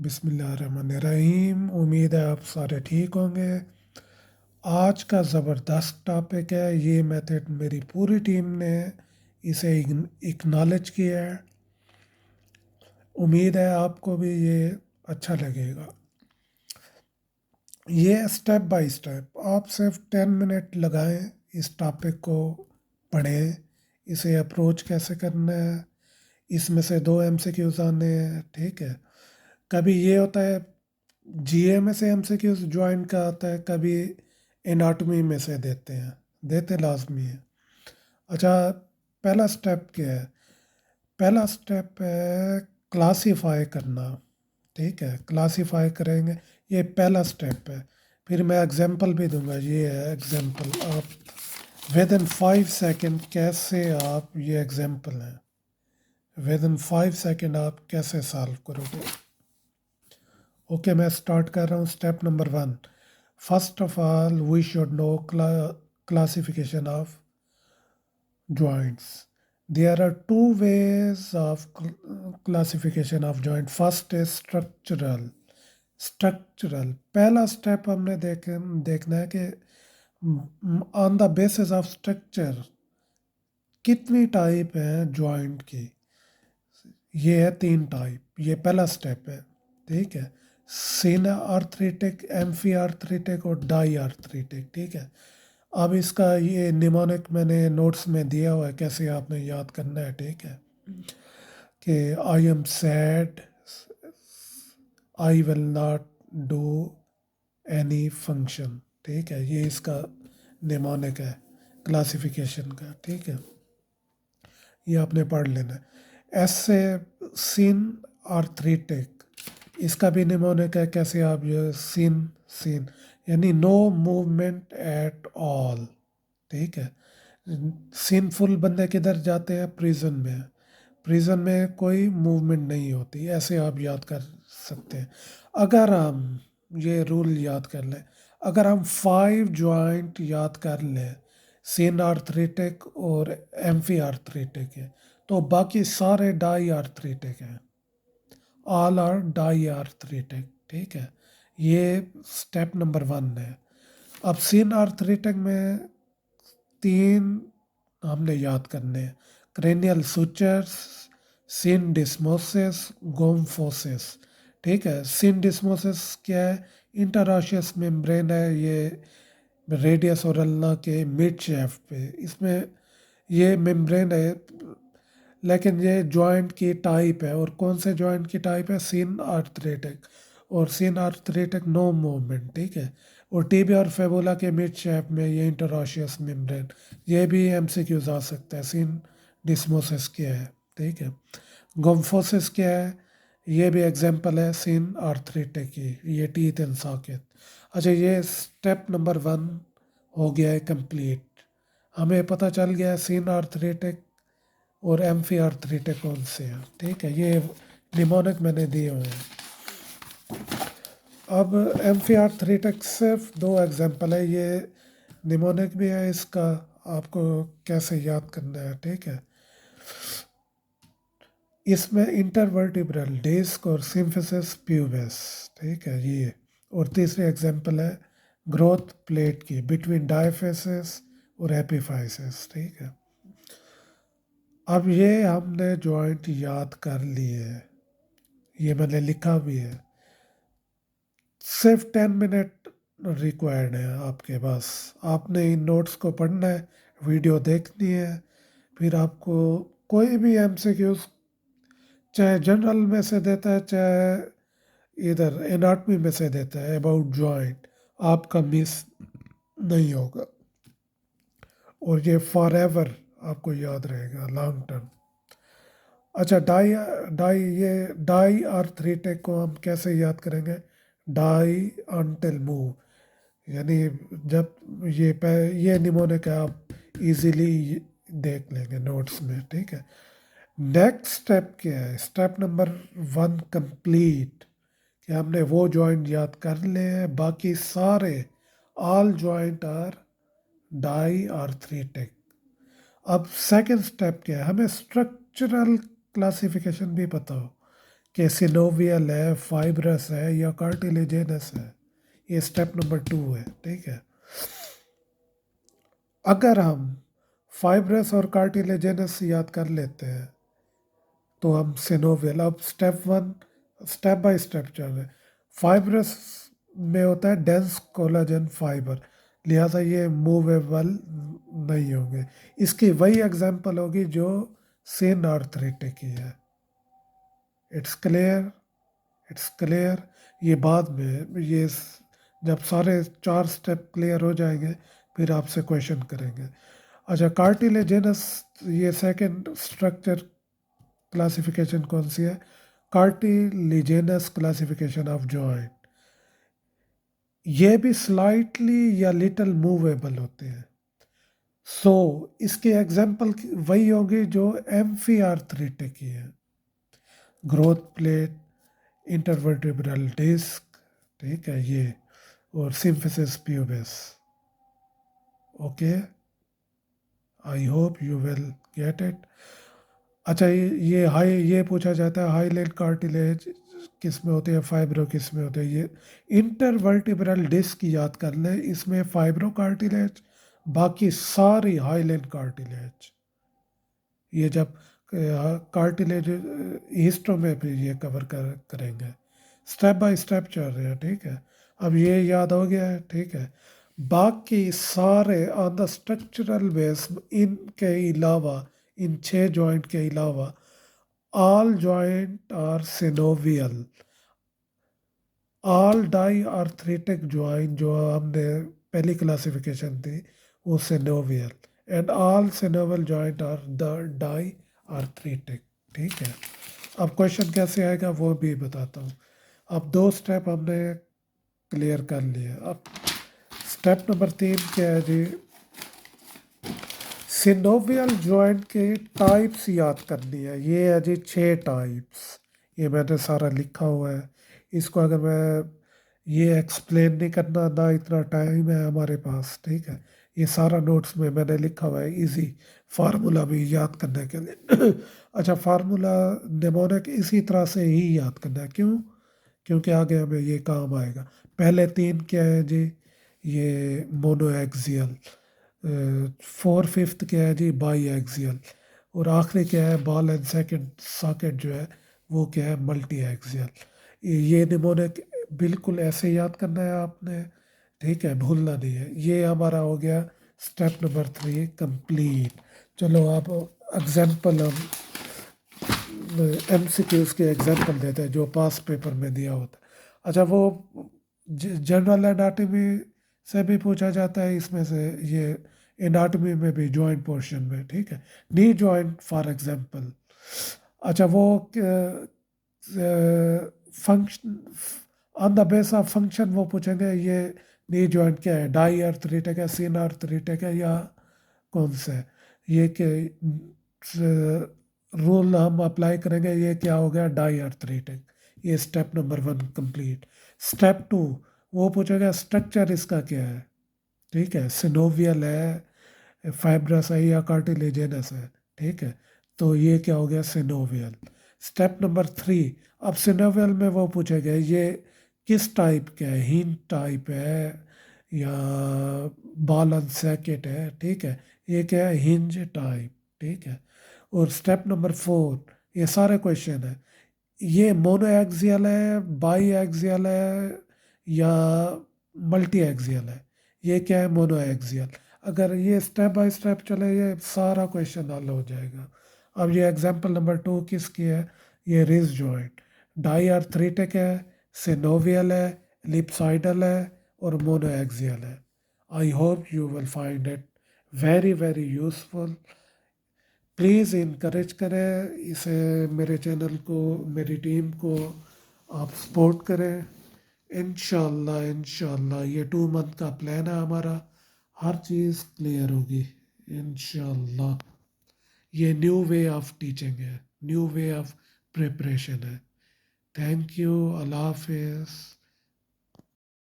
बिस्मिल्लाहिर्रहमानिर्रहीम। उम्मीद है आप सारे ठीक होंगे। आज का ज़बरदस्त टॉपिक है। ये मेथड मेरी पूरी टीम ने इसे इक्नॉलेज किया है। उम्मीद है आपको भी ये अच्छा लगेगा। ये स्टेप बाय स्टेप आप सिर्फ 10 मिनट लगाएं, इस टॉपिक को पढ़ें, इसे अप्रोच कैसे करना है। इसमें से 2 MCQs आने हैं, ठीक है। कभी ये होता है जीए में से एमसीक्यूज ज्वाइन का आता है, कभी एनाटॉमी में से देते हैं, देते लाजमी है। अच्छा, पहला स्टेप क्या है? पहला स्टेप है क्लासीफाई करना, ठीक है। क्लासीफाई करेंगे, ये पहला स्टेप है। फिर मैं एग्जांपल भी दूंगा, ये है एग्जांपल। आप विद इन 5 सेकेंड कैसे आप, ये एग्जांपल है, विद इन 5 सेकेंड आप कैसे सॉल्व करोगे। ओके, मैं स्टार्ट कर रहा हूँ। Step number 1, first of all we should know classification of joints. There are two ways of classification of joint. First is structural. Structural पहला स्टेप हमने देखना है कि on the basis of structure कितनी टाइप है जॉइंट की। ये है 3 टाइप, ये पहला स्टेप है, ठीक है। सिन आर्थरिटिक, एम्फी आर्थरिटिक और डाई आर्थरिटिक, ठीक है। अब इसका ये निमोनिक मैंने नोट्स में दिया हुआ है, कैसे आपने याद करना है, ठीक है। कि I am sad, I will not do any function, ठीक है। ये इसका निमोनिक है क्लासिफिकेशन का, ठीक है। ये आपने पढ़ लेना है। ऐसे सिन आर्थरिटिक, इसका भी निमोनिक है, कैसे आप ये सिन सिन यानी नो मूवमेंट एट ऑल, ठीक है। सिनफुल बंदे किधर जाते हैं? प्रिजन में। प्रिजन में कोई मूवमेंट नहीं होती, ऐसे आप याद कर सकते हैं। अगर हम ये रूल याद कर लें, अगर हम 5 जॉइंट याद कर लें, सिन आर्थरिटिक और एम्फी आर्थरिटिक है, तो बाकी सारे डाई आर्थरिटिक हैं। ऑल आर डाई आर्थरिटिक, ठीक है। ये स्टेप नंबर 1 है। अब सिन आर्थरिटिक में 3 हमने याद करने हैं: क्रेनियल सुचर्स, सिन डिस्मोसिस, गोम्फोसिस, ठीक है। सिन डिस्मोसिस क्या है? इंटरऑशियस मेम्ब्रेन है, ये रेडियस और अल्ना के मिड शेफ्ट पे, इसमें ये मेम्ब्रेन है। लेकिन ये जॉइंट की टाइप है, और कौन से जॉइंट की टाइप है? सिन आर्थरेटिक। और सिन आर्थरेटिक नो मूवमेंट, ठीक है। और टीबिया और फेबुला के मिड शेप में ये इंटरऑशियस मेम्ब्रेन, ये भी एमसीक्यूज आ सकता है। सिन डिस्मोसिस क्या है, ठीक है। गोम्फोसिस क्या है? ये भी एग्जांपल है सिन आर्थरेटिक की, ये टीथ एंड सॉकेट। अच्छा, ये स्टेप नंबर 1 हो गया है कंप्लीट। हमें पता चल गया है सिन आर्थरेटिक और एम्फी आर्थरिटिक कौन से हैं, ठीक है। ये निमोनिक मैंने दिए हुए हैं। अब एम्फी आर्थरिटिक सिर्फ 2 एग्जांपल है, ये निमोनिक भी है, इसका आपको कैसे याद करना है, ठीक है। इसमें इंटरवर्टिब्रल डिस्क और सिम्फिसिस प्यूबिस, ठीक है ये। और तीसरी एग्जांपल है ग्रोथ प्लेट की बिटवीन डायफेसिस और एपिफाइसिस, ठीक है। अब ये हमने जॉइंट याद कर लिए है, ये मैंने लिखा भी है। सिर्फ 10 मिनट रिक्वायर्ड है आपके पास। आपने इन नोट्स को पढ़ना है, वीडियो देखनी है, फिर आपको कोई भी एमसीक्यूज चाहे जनरल में से देता है, चाहे इधर एनाटमी में से देता है अबाउट जॉइंट, आपका मिस नहीं होगा, और ये फॉर एवर आपको याद रहेगा, लॉन्ग टर्म। अच्छा, डाई डाई ये डाई आर्थरिटिक को हम कैसे याद करेंगे? डाई अनटिल मूव, यानी जब ये निमोनिक है, आप इजीली देख लेंगे नोट्स में, ठीक है। नेक्स्ट स्टेप क्या है? स्टेप नंबर 1 कंप्लीट, कि हमने वो जॉइंट याद कर लिए हैं, बाकी सारे ऑल जॉइंट आर डाई आर्थरिटिक। अब सेकंड स्टेप क्या है? हमें स्ट्रक्चरल क्लासिफिकेशन भी पता हो, कि सिनोवियल है, फाइब्रस है या कार्टिलेजेनस है। ये स्टेप नंबर 2 है, ठीक है। अगर हम फाइब्रस और कार्टिलेजेनस याद कर लेते हैं तो हम सिनोवियल, अब स्टेप 1 स्टेप बाय स्टेप चल रहे। फाइब्रस में होता है डेंस कोलाजन फाइबर, लिहाजा ये मूवेबल नहीं होंगे। इसकी वही एग्जांपल होगी जो सेन आर्थराइटिस की है। It's clear, it's clear. ये बाद में जब सारे 4 स्टेप क्लियर हो जाएंगे फिर आपसे क्वेश्चन करेंगे। अच्छा, कार्टिलेजेनस, ये सेकंड स्ट्रक्चर क्लासिफिकेशन कौन सी है? कार्टिलेजेनस क्लासिफिकेशन ऑफ जॉइंट। ये भी स्लाइटली या लिटिल मूवेबल होते हैं। सो इसके एग्जाम्पल वही होंगे जो एम्फी आर्थराइटिस की है। ग्रोथ प्लेट, इंटरवर्टिब्रल डिस्क, ठीक है ये, और symphysis pubis. Okay, I hope you will get it. अच्छा, ये पूछा जाता है हाईलाइट कार्टिलेज किस में होते हैं, फाइब्रो किस में होते हैं। ये इंटरवर्टिब्रल डिस्क याद कर ले, इसमें फाइब्रो कार्टिलेज, बाकी सारी हाईलाइट कार्टिलेज। ये जब कार्टिलेज हिस्ट्रो में भी ये करेंगे। स्टेप बाय स्टेप चल रहे हैं, ठीक है। अब ये याद हो गया है, ठीक है। बाकी सारे ऑन द स्ट्रक्चरल बेस, इनके अलावा, इन 6 जॉइंट के अलावा, all joint are synovial. All diarthrodial joint जो हमने पहली क्लासिफिकेशन थी वो synovial, and all synovial joint are the diarthrodial, ठीक है। अब क्वेश्चन कैसे आएगा वो भी बताता हूँ। अब 2 स्टेप हमने क्लियर कर लिए। अब स्टेप नंबर 3 क्या है जी? सिनोवियल जॉइंट के टाइप्स याद करनी है। ये है जी 6 टाइप्स, ये मैंने सारा लिखा हुआ है। इसको अगर मैं ये एक्सप्लेन नहीं करना, ना इतना टाइम है हमारे पास, ठीक है। ये सारा नोट्स में मैंने लिखा हुआ है, इजी फार्मूला भी याद करने के लिए। अच्छा, फार्मूला निमोनिक इसी तरह से ही याद करना है, क्यों? क्योंकि आगे हमें ये काम आएगा। पहले 3 क्या है जी? ये मोनो एक्सियल। 4/5 क्या है जी? By axial. और आखिरी क्या है? बॉल एंड सेकंड सॉकेट जो है वो क्या है? Multi axial. ये निमोनिक बिल्कुल ऐसे याद करना है आपने, ठीक है, भूलना नहीं है। ये हमारा हो गया स्टेप नंबर 3 कंप्लीट। चलो आप एग्जाम्पल, हम MCQs के एग्जाम्पल देते हैं जो पास पेपर में दिया होता है। अच्छा, वो जनरल एनाटॉमी से भी पूछा जाता है, इसमें से ये एनाटॉमी में भी जॉइंट पोर्शन में, ठीक है। Knee joint for example. अच्छा, वो function, on the base of function वो पूछेंगे ये नी जॉइंट क्या है, डाई आर्थराइटिक है, सिन आर्थराइटिक है, या कौन सा है। ये के रूल हम अप्लाई करेंगे, ये क्या हो गया? डाई आर्थराइटिक। ये स्टेप नंबर 1 कंप्लीट। स्टेप 2 वो पूछेगा स्ट्रक्चर इसका क्या है, ठीक है, सिनोवियल है, फाइब्रस है या कार्टिलेजेनस है, ठीक है। तो ये क्या हो गया? सिनोवियल। स्टेप नंबर 3, अब सिनोवियल में वो पूछेगा ये किस टाइप का है, हिंज टाइप है या बॉल एंड सैकेट है, ठीक है। ये क्या है? हिंज टाइप, ठीक है। और स्टेप नंबर 4, ये सारे क्वेश्चन है, ये मोनो एक्सियल है, बाई एक्सियल है या मल्टी एक्सियल है। ये क्या है? Mono axial. अगर ये स्टेप बाय स्टेप चले ये सारा क्वेश्चन हल हो जाएगा। अब ये एग्जांपल नंबर 2 किसकी है? ये रिज जॉइंट, डाई आर्थराइटिक है, सिनोवियल है, लिप्साइडल है और मोनो एक्सियल है। I hope you will find it very very useful. Please encourage करें इसे, मेरे चैनल को, मेरी टीम को आप सपोर्ट करें। इंशाल्लाह इंशाल्लाह ये 2 मंथ का प्लान है हमारा, हर चीज़ क्लियर होगी इंशाल्लाह। ये न्यू वे ऑफ टीचिंग है, न्यू वे ऑफ प्रिपरेशन है। थैंक यू, अल्लाह हाफिज़।